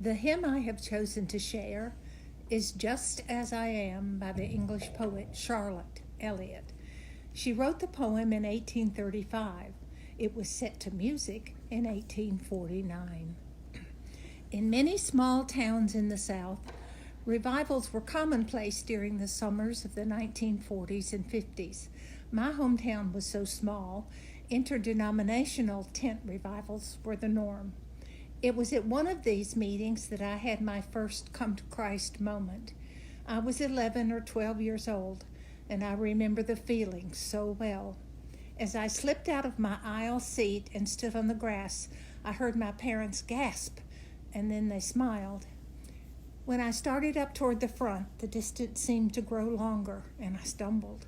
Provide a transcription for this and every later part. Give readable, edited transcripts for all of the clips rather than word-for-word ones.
The hymn I have chosen to share is Just As I Am by the English poet Charlotte Elliott. She wrote the poem in 1835. It was set to music in 1849. In many small towns in the South, revivals were commonplace during the summers of the 1940s and 50s. My hometown was so small, interdenominational tent revivals were the norm. It was at one of these meetings that I had my first come to Christ moment. I was 11 or 12 years old, and I remember the feeling so well. As I slipped out of my aisle seat and stood on the grass, I heard my parents gasp, and then they smiled. When I started up toward the front, the distance seemed to grow longer, and I stumbled.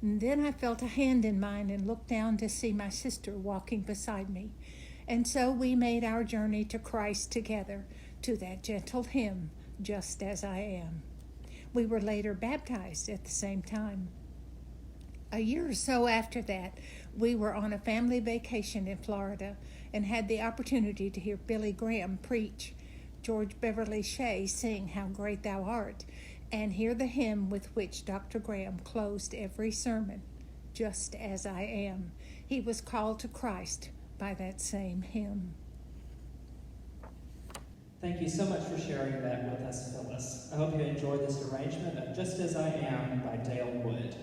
And then I felt a hand in mine and looked down to see my sister walking beside me. And so we made our journey to Christ together, to that gentle hymn, Just As I Am. We were later baptized at the same time. A year or so after that, we were on a family vacation in Florida and had the opportunity to hear Billy Graham preach, George Beverly Shea sing How Great Thou Art, and hear the hymn with which Dr. Graham closed every sermon, Just As I Am. He was called to Christ by that same hymn. Thank you so much for sharing that with us, Phyllis. I hope you enjoyed this arrangement of Just As I Am by Dale Wood.